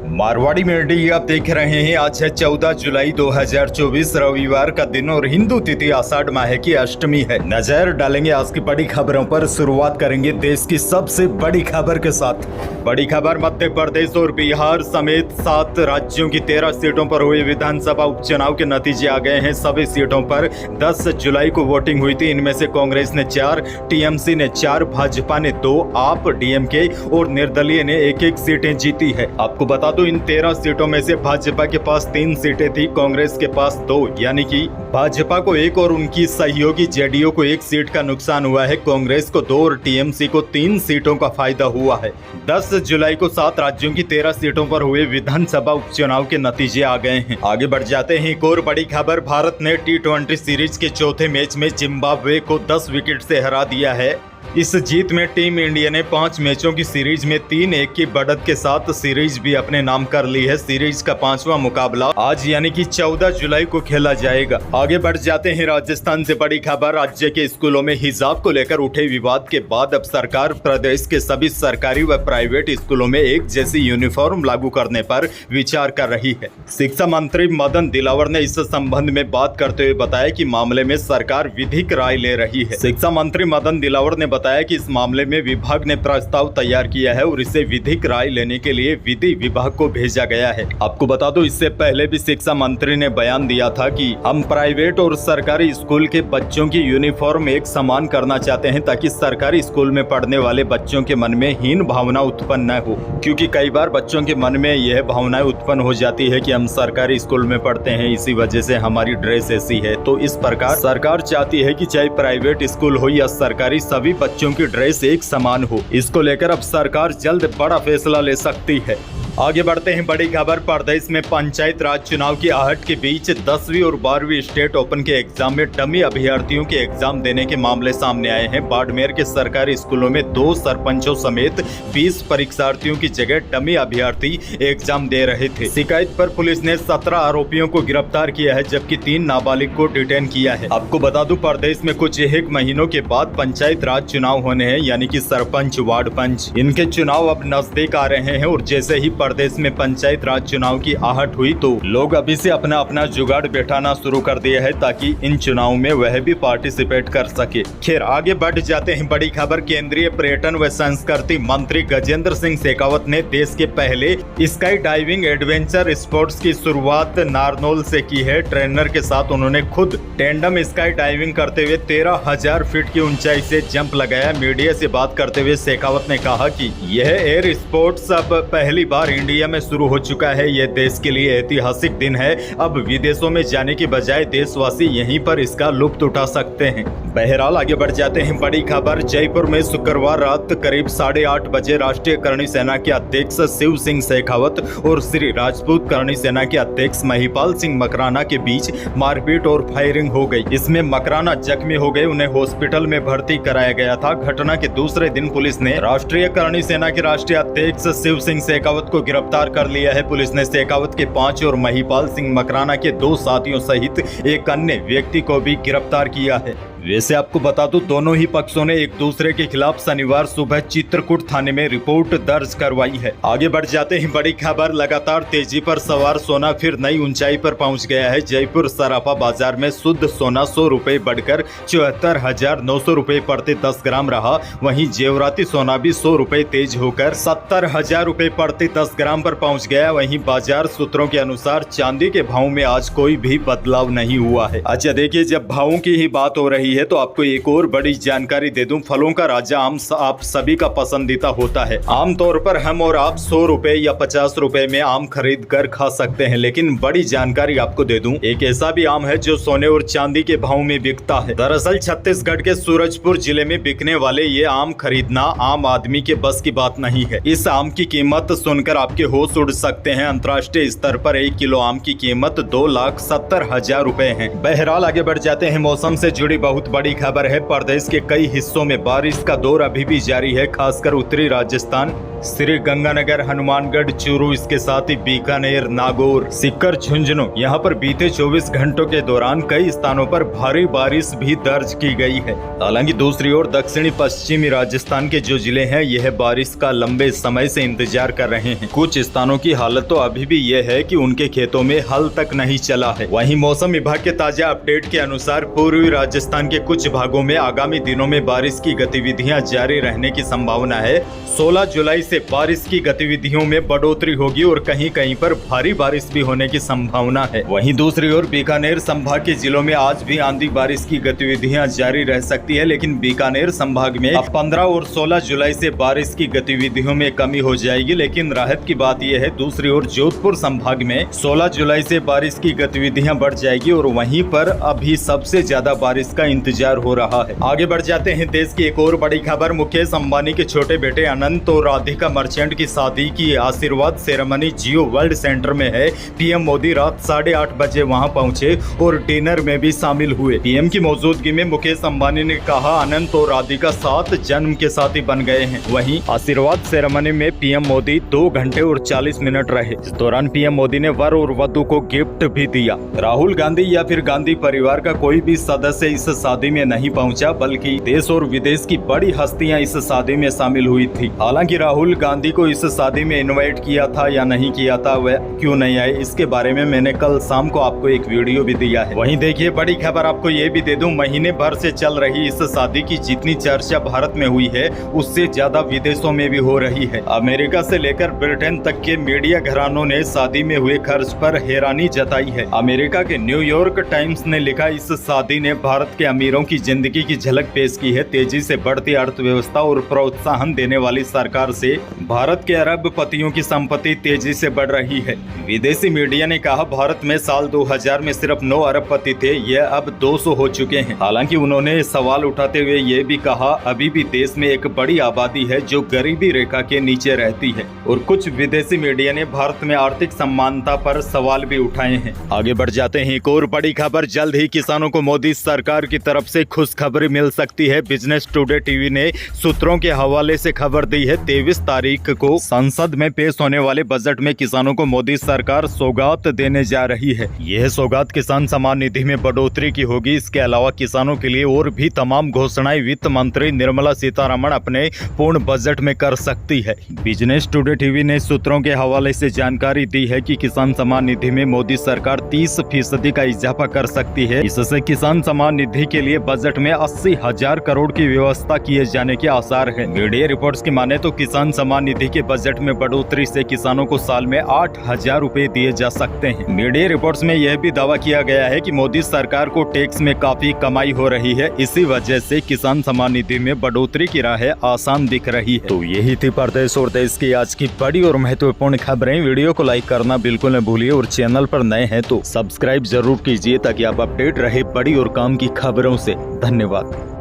Marwari media आप देख रहे हैं। आज है 14 जुलाई 2024 रविवार का दिन और हिंदू तिथि आषाढ़ माह की अष्टमी है। नजर डालेंगे आज की बड़ी खबरों पर। शुरुआत करेंगे देश की सबसे बड़ी खबर के साथ। बड़ी खबर मध्य प्रदेश और बिहार समेत 7 राज्यों की 13 सीटों पर हुए विधानसभा उपचुनाव के नतीजे आ गए हैं। सभी सीटों पर 10 जुलाई को वोटिंग हुई थी। इनमें से कांग्रेस ने 4, टीएमसी ने 4, भाजपा ने 2, आप, डीएमके और निर्दलीय ने 1-1 सीटें जीती है। आपको बता दो इन 13 सीटों में से भाजपा के पास 3 सीटें थी, कांग्रेस के पास 2, यानी कि भाजपा को 1 और उनकी सहयोगी जेडीयू को 1 सीट का नुकसान हुआ है। कांग्रेस को 2 और टीएमसी को 3 सीटों का फायदा हुआ है। 10 जुलाई को 7 राज्यों की 13 सीटों पर हुए विधानसभा उपचुनाव के नतीजे आ गए हैं। आगे बढ़ जाते हैं। एक और बड़ी खबर, भारत ने T20 सीरीज के चौथे मैच में जिम्बाब्वे को 10 विकेट से हरा दिया है। इस जीत में टीम इंडिया ने 5 मैचों की सीरीज में 3-1 की बढ़त के साथ सीरीज भी अपने नाम कर ली है। सीरीज का 5वां मुकाबला आज यानी कि 14 जुलाई को खेला जाएगा। आगे बढ़ जाते हैं। राजस्थान से बड़ी खबर, राज्य के स्कूलों में हिजाब को लेकर उठे विवाद के बाद अब सरकार प्रदेश के सभी सरकारी व प्राइवेट स्कूलों में एक जैसी यूनिफॉर्म लागू करने पर विचार कर रही है। शिक्षा मंत्री मदन दिलावर ने इस संबंध में बात करते हुए बताया कि मामले में सरकार विधिक राय ले रही है। शिक्षा मंत्री मदन दिलावर ने बताया कि इस मामले में विभाग ने प्रस्ताव तैयार किया है और इसे विधिक राय लेने के लिए विधि विभाग को भेजा गया है। आपको बता दो इससे पहले भी शिक्षा मंत्री ने बयान दिया था कि हम प्राइवेट और सरकारी स्कूल के बच्चों की यूनिफॉर्म एक समान करना चाहते हैं ताकि सरकारी स्कूल में पढ़ने वाले बच्चों के मन में हीन भावना उत्पन्न न हो, क्योंकि कई बार बच्चों के मन में यह भावनाएं उत्पन्न हो जाती है कि हम सरकारी स्कूल में पढ़ते हैं, इसी वजह से हमारी ड्रेस ऐसी है। तो इस प्रकार सरकार चाहती है कि चाहे प्राइवेट स्कूल हो या सरकारी, सभी बच्चों की ड्रेस एक समान हो। इसको लेकर अब सरकार जल्द बड़ा फैसला ले सकती है। आगे बढ़ते हैं। बड़ी खबर, प्रदेश में पंचायत राज चुनाव की आहट के बीच 10वीं और 12वीं स्टेट ओपन के एग्जाम में डमी अभ्यर्थियों के एग्जाम देने के मामले सामने आए हैं। बाड़मेर के सरकारी स्कूलों में 2 सरपंचों समेत 20 परीक्षार्थियों की जगह डमी अभ्यर्थी एग्जाम दे रहे थे। शिकायत पर पुलिस ने 17 आरोपियों को गिरफ्तार किया है, जबकि 3 नाबालिग को डिटेन किया है। आपको बता दूं प्रदेश में कुछ 1 महीनों के बाद पंचायत राज चुनाव होने हैं, यानी कि सरपंच, वार्ड पंच, इनके चुनाव अब नजदीक आ रहे हैं। और जैसे ही प्रदेश में पंचायत राज चुनाव की आहट हुई तो लोग अभी से अपना अपना जुगाड़ बैठाना शुरू कर दिया है ताकि इन चुनाव में वह भी पार्टिसिपेट कर सके। खैर आगे बढ़ जाते हैं। बड़ी खबर, केंद्रीय पर्यटन व संस्कृति मंत्री गजेंद्र सिंह शेखावत ने देश के पहले स्काई डाइविंग एडवेंचर स्पोर्ट्स की शुरुआत नारनौल से की है। ट्रेनर के साथ उन्होंने खुद टेंडम स्काई डाइविंग करते हुए 13,000 फीट की ऊंचाई से जंप लगाया। मीडिया से बात करते हुए शेखावत ने कहा कि यह एयर स्पोर्ट्स अब पहली बार इंडिया में शुरू हो चुका है। यह देश के लिए ऐतिहासिक दिन है। अब विदेशों में जाने की बजाय देशवासी यहीं पर इसका लुत्फ उठा सकते हैं। बहरहाल आगे बढ़ जाते हैं। बड़ी खबर, जयपुर में शुक्रवार रात करीब 8:30 बजे राष्ट्रीय करणी सेना के अध्यक्ष शिव सिंह शेखावत और श्री राजपूत करणी सेना के अध्यक्ष महिपाल सिंह मकराना के बीच मारपीट और फायरिंग हो गई। इसमें मकराना जख्मी हो गए, उन्हें हॉस्पिटल में भर्ती कराया गया था। घटना के दूसरे दिन पुलिस ने राष्ट्रीय करणी सेना के राष्ट्रीय अध्यक्ष शिव सिंह शेखावत को गिरफ्तार कर लिया है। पुलिस ने शेखावत के 5 और महिपाल सिंह मकराना के 2 साथियों सहित एक अन्य व्यक्ति को भी गिरफ्तार किया है। वैसे आपको बता दूं दोनों ही पक्षों ने एक दूसरे के खिलाफ शनिवार सुबह चित्रकूट थाने में रिपोर्ट दर्ज करवाई है। आगे बढ़ जाते हैं। बड़ी खबर, लगातार तेजी पर सवार सोना फिर नई ऊंचाई पर पहुंच गया है। जयपुर सराफा बाजार में शुद्ध सोना 100 रुपए बढ़कर 74,900 रुपए प्रति 10 ग्राम रहा। वहीं जेवराती सोना भी 100 रुपए तेज होकर 70,000 रुपए प्रति 10 ग्राम पर पहुंच गया। वहीं बाजार सूत्रों के अनुसार चांदी के भाव में आज कोई भी बदलाव नहीं हुआ है। अच्छा देखिए, जब भावों की ही बात हो रही है तो आपको एक और बड़ी जानकारी दे दूं। फलों का राजा आम आप सभी का पसंदीदा होता है। आमतौर पर हम और आप 100 रुपए या 50 रुपए में आम खरीद कर खा सकते हैं, लेकिन बड़ी जानकारी आपको दे दूं, एक ऐसा भी आम है जो सोने और चांदी के भाव में बिकता है। दरअसल छत्तीसगढ़ के सूरजपुर जिले में बिकने वाले ये आम खरीदना आम आदमी के बस की बात नहीं है। इस आम की कीमत सुनकर आपके होश उड़ सकते हैं। अंतर्राष्ट्रीय स्तर पर 1 किलो आम की कीमत 2,70,000 रुपए है। बहरहाल आगे बढ़ जाते हैं। मौसम से जुड़ी बहुत बड़ी खबर है। प्रदेश के कई हिस्सों में बारिश का दौर अभी भी जारी है, खासकर उत्तरी राजस्थान श्री गंगानगर, हनुमानगढ़, चूरू, इसके साथ ही बीकानेर, नागौर, सीकर, झुंझुनू, यहाँ पर बीते 24 घंटों के दौरान कई स्थानों पर भारी बारिश भी दर्ज की गई है। हालांकि दूसरी ओर दक्षिणी पश्चिमी राजस्थान के जो जिले हैं यह बारिश का लंबे समय से इंतजार कर रहे हैं। कुछ स्थानों की हालत तो अभी भी यह है कि उनके खेतों में हल तक नहीं चला है। वहीं मौसम विभाग के ताजा अपडेट के अनुसार पूर्वी राजस्थान के कुछ भागों में आगामी दिनों में बारिश की गतिविधियां जारी रहने की संभावना है। 16 जुलाई से बारिश की गतिविधियों में बढ़ोतरी होगी और कहीं कहीं पर भारी बारिश भी होने की संभावना है। वहीं दूसरी ओर बीकानेर संभाग के जिलों में आज भी आंधी बारिश की गतिविधियां जारी रह सकती है, लेकिन बीकानेर संभाग में अब 15 और 16 जुलाई से बारिश की गतिविधियों में कमी हो जाएगी। लेकिन राहत की बात यह है, दूसरी ओर जोधपुर संभाग में 16 जुलाई से बारिश की गतिविधियां बढ़ जाएगी और वहीं पर अभी सबसे ज्यादा बारिश का इंतजार हो रहा है। आगे बढ़ जाते हैं देश की एक और बड़ी खबर। मुकेश अंबानी के छोटे बेटे अनंत और राधिका मर्चेंट की शादी की आशीर्वाद सेरेमनी जियो वर्ल्ड सेंटर में है। पीएम मोदी रात 8:30 बजे वहां पहुंचे और डिनर में भी शामिल हुए। पीएम की मौजूदगी में मुकेश अंबानी ने कहा, अनंत और राधिका 7 जन्म के साथी बन गए हैं। वहीं आशीर्वाद सेरेमनी में पीएम मोदी 2 घंटे और 40 मिनट रहे। इस दौरान पीएम मोदी ने वर और वधू को गिफ्ट भी दिया। राहुल गांधी या फिर गांधी परिवार का कोई भी सदस्य इस शादी में नहीं पहुंचा, बल्कि देश और विदेश की बड़ी हस्तियां इस शादी में शामिल हुई थी। हालांकि राहुल गांधी को इस शादी में इनवाइट किया था या नहीं किया था, वह क्यों नहीं आए, इसके बारे में मैंने कल शाम को आपको एक वीडियो भी दिया है। वहीं देखिए बड़ी खबर आपको ये भी दे दूं, महीने भर से चल रही इस शादी की जितनी चर्चा भारत में हुई है उससे ज्यादा विदेशों में भी हो रही है। अमेरिका से लेकर ब्रिटेन तक के मीडिया घरानों ने शादी में हुए खर्च पर हैरानी जताई है। अमेरिका के न्यूयॉर्क टाइम्स ने लिखा, इस शादी ने भारत के अमीरों की जिंदगी की झलक पेश की है। तेजी से बढ़ती अर्थव्यवस्था और प्रोत्साहन देने वाली सरकार से भारत के अरबपतियों की संपत्ति तेजी से बढ़ रही है। विदेशी मीडिया ने कहा, भारत में साल 2000 में सिर्फ 9 अरबपति थे, यह अब 200 हो चुके हैं। हालांकि उन्होंने सवाल उठाते हुए ये भी कहा, अभी भी देश में एक बड़ी आबादी है जो गरीबी रेखा के नीचे रहती है। और कुछ विदेशी मीडिया ने भारत में आर्थिक समानता पर सवाल भी उठाए हैं। आगे बढ़ जाते हैं एक और बड़ी खबर। जल्द ही किसानों को मोदी सरकार की तरफ से खुशखबरी मिल सकती है। बिजनेस टुडे टीवी ने सूत्रों के हवाले से खबर दी है, 23 तारीख को संसद में पेश होने वाले बजट में किसानों को मोदी सरकार सौगात देने जा रही है। यह सौगात किसान सम्मान निधि में बढ़ोतरी की होगी। इसके अलावा किसानों के लिए और भी तमाम घोषणाएं वित्त मंत्री निर्मला सीतारमण अपने पूर्ण बजट में कर सकती है। बिजनेस टुडे टीवी ने सूत्रों के हवाले से जानकारी दी है कि किसान सम्मान निधि में मोदी सरकार 30% का इजाफा कर सकती है। इससे किसान सम्मान निधि के लिए बजट में 80,000 करोड़ की व्यवस्था किए जाने के आसार है। मीडिया रिपोर्ट्स की माने तो किसान सम्मान निधि के बजट में बढ़ोतरी से किसानों को साल में 8,000 रुपए दिए जा सकते हैं। मीडिया रिपोर्ट्स में यह भी दावा किया गया है कि मोदी सरकार को टैक्स में काफी कमाई हो रही है, इसी वजह से किसान सम्मान निधि में बढ़ोतरी की राह आसान दिख रही है। तो यही थी प्रदेश और देश की आज की बड़ी और महत्वपूर्ण खबरें। वीडियो को लाइक करना बिल्कुल न भूलिए और चैनल पर नए हैं तो सब्सक्राइब जरूर कीजिए ताकि आप अपडेट रहे बड़ी और काम की खबरों से। धन्यवाद।